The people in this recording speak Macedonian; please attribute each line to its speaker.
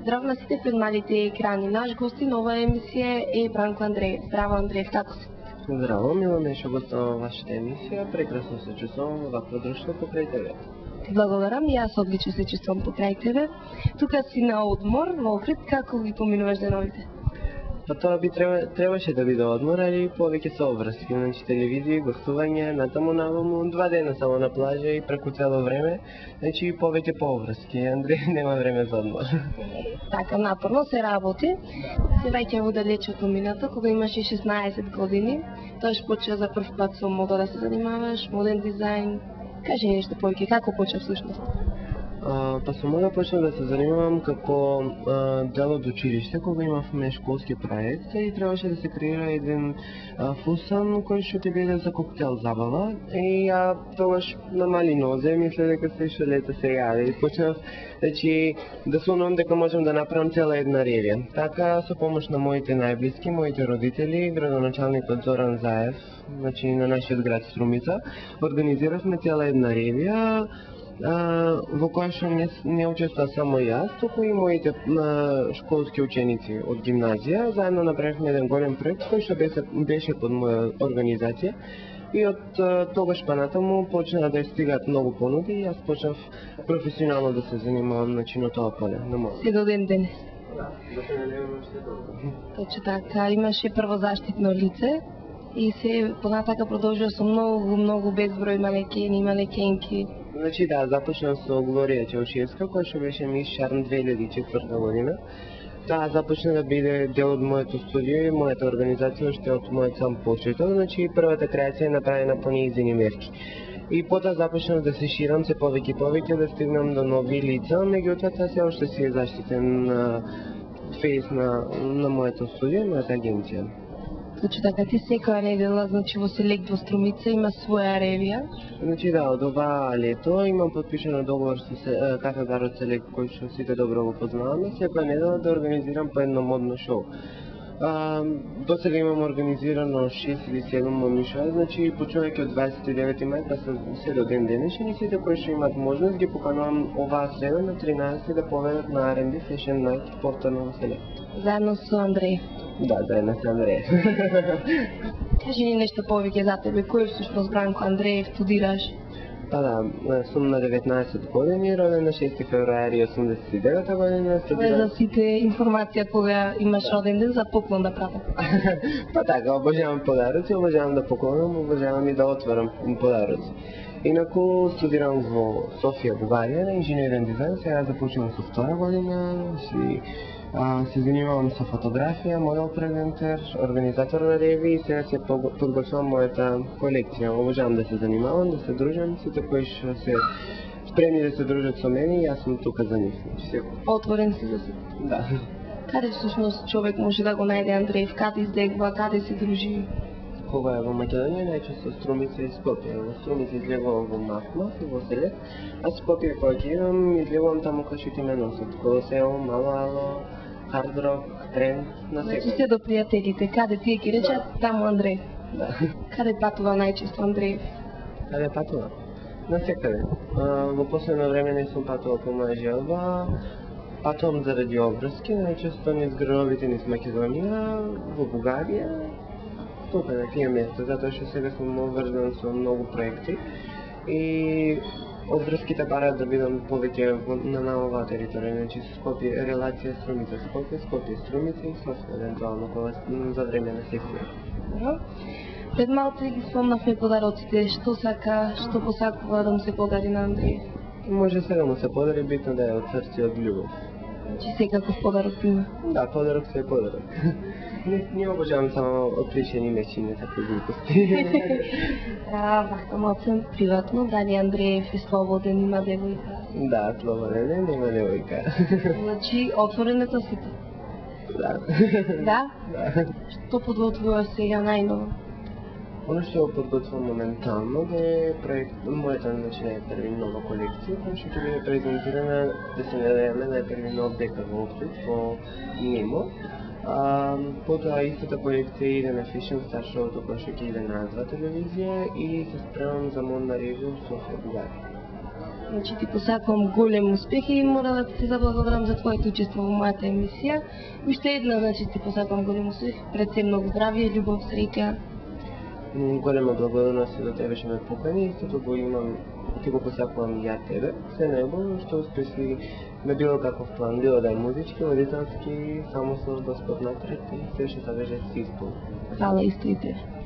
Speaker 1: Здраво на сите пред малите екрани. Наш гост на оваа емисија е Бранко Андреев. Здраво, Андреев, како си?
Speaker 2: Здраво, мило ме што гостувам во вашата емисија. Прекрасно се чувствувам во вакво друштво покрај тебе.
Speaker 1: Ти благодарам, и јас одлично се чувствувам покрај тебе. Тука си на одмор во Охрид, како ги поминуваш деновите?
Speaker 2: Па тоа би требаше да биде одмор, али повеќе со обврски, значи телевизија, гостување, натаму наваму, 2 дена само на плажа и преку цело време, значи повеќе по обврски. Андреј нема време за одмор.
Speaker 1: Така, напорно се работи. Се враќаме во далечното минато, кога имаше 16 години. Тоаш почна за прв пат со мода да се занимаваш, моден дизајн. Кажи нешто повеќе, како почна всушност?
Speaker 2: Па со мода почнав да се занимавам како дел од училиште, кога имавме школски проект и требаше да се креира еден фусан кој што ќе биде за коктел забава. И ја тогаш на мали нозе мисле дека се што лето се јави и почнав да сумнам дека можам да направам цела една ревија. Така со помош на моите најблиски, моите родители, градоначалникот Зоран Заев, значи на нашиот град Струмица, организиравме цела една ревија во која што не учествува само јас, туку и моите школски ученици од гимназија. Заедно направивме еден голем проект кој што беше под моја организација и од тогаш па натаму почнаа да стигаат многу понуди и јас почнав професионално да се занимавам на тоа поле на моја.
Speaker 1: Се до ден денес.
Speaker 2: Да, да се надевам што добро.
Speaker 1: Точно така, имаше првозаштитно лице и се понатака продолжува со многу безброј манекени и манекенки.
Speaker 2: Значи да, започнав со Глорија Чаушевска, која што беше Мис Шарм 2004 година. Таа започна да биде дел од моето студио и мојата организација уште од мојот сам почеток, значи првата креација е направена по нејзини мерки. И потоа започнав да се ширам се повеќе и повеќе, да стигнам до нови лица, меѓутоа тоа се уште си е заштитен фејс на моето студио и мојата агенција.
Speaker 1: Значи така, ти секоја недела, значи во Селект во Струмица има своја ревија?
Speaker 2: Значи да, од ова лето имам подпишано договор со кафедарот Селект, кој што сите добро го познаваме, секоја недела да организирам по едно модно шоу. До сега имам организирано 6 или 7 модни шоу, значи почнувајќи од 29 мај па се до ден денешен и сите кои што имаат можност ги поканувам оваа среда на 13 да поведат на R&B Fashion Night повторно во Селект.
Speaker 1: Заедно со Андреј.
Speaker 2: Да, заедно со Андреј.
Speaker 1: Кажи ни нешто повеќе за тебе, кој всушност Бранко Андреев, студираш?
Speaker 2: Па да, сум на 19 години, роден на 6 февруари 89 година.
Speaker 1: За сите информација кога имаш роден ден за поклон да пратам.
Speaker 2: Па така, обожавам подароци, обожавам да поклонам, обожавам и да отварам подароци. Инаку студирам во Софија, Бугарија, на инженерен дизајн, сега започнувам со втора година, се занимавам со фотографија, модел презентер, организатор на реви и сега се подготвувам мојата колекција. Обожавам да се занимавам, да се дружам, сите кои што се спремни да се дружат со мене, јас сум тука за нив.
Speaker 1: Отворен си за сите.
Speaker 2: Да.
Speaker 1: Каде всушност човек може да го најде Андреев, каде издегва, каде се дружи?
Speaker 2: Кога е во Македонија, најчесто Струмица и Скопје. Во Струмица излегувам во Махмах и во Селект, а Скопје кога ќе идам, излегувам таму кај што ти ме носат. Колосеум, Мало Ало, Хард Рок, Тренд, на секој.
Speaker 1: Значи сте до пријателите, каде тие ќе речат, таму Андреев.
Speaker 2: Да.
Speaker 1: Каде патува најчесто Андреев?
Speaker 2: Каде патува? На секаде. Во последно време не сум патувал по моја желба. Патувам заради обврски, најчесто низ градовите низ Македонија, во Бугарија. Тука на тие места, затоа што сега сум обврзан со многу проекти и обврските бараат да бидам повеќе на оваа територија, значи Скопје, релација Струмица Скопје, Скопје Струмица и Софија евентуално за време на секција.
Speaker 1: Пред малку ги спомнавме подароците, што посакува да му се подари на Андреев?
Speaker 2: Може сега му се подари, битно да е од срце, од љубов.
Speaker 1: Значи секаков подарок има?
Speaker 2: Да, подарок се е подарок. Не обожавам само отличени нечини, такви глупости.
Speaker 1: Вака моцен, приватно, дали Андреев е слободен, има девојка?
Speaker 2: Да, слободен е, нема девојка.
Speaker 1: Значи, отворен е за сите?
Speaker 2: Да.
Speaker 1: Да?
Speaker 2: Да.
Speaker 1: Што подготвува сега најново?
Speaker 2: Оно што го подготвувам моментално е мојата први нова колекција, која што ќе биде презентирана, да се надеваме на први нов дека во Охрид, во Немо. Потоа истата колекција иде на Fashion Star шоуто, која што ќе иде на Азва телевизија и се спремам за модна ревија во Софија, Бугарија.
Speaker 1: Значи ти посакувам голем успех и мора да ти се заблагодарам за твоето учество во мојата емисија. Уште една, значи ти посакувам голем успех, пред се многу здравје, љубов, среќа.
Speaker 2: Голема благодарност за тебе што ме покани, истото го имам, ти го посакувам и ја тебе. Се најубаво што успеси на било каков план, било да е музички, родителски, самослужба, спорт напред и се што се веже си исполни.
Speaker 1: Фала исто и тебе.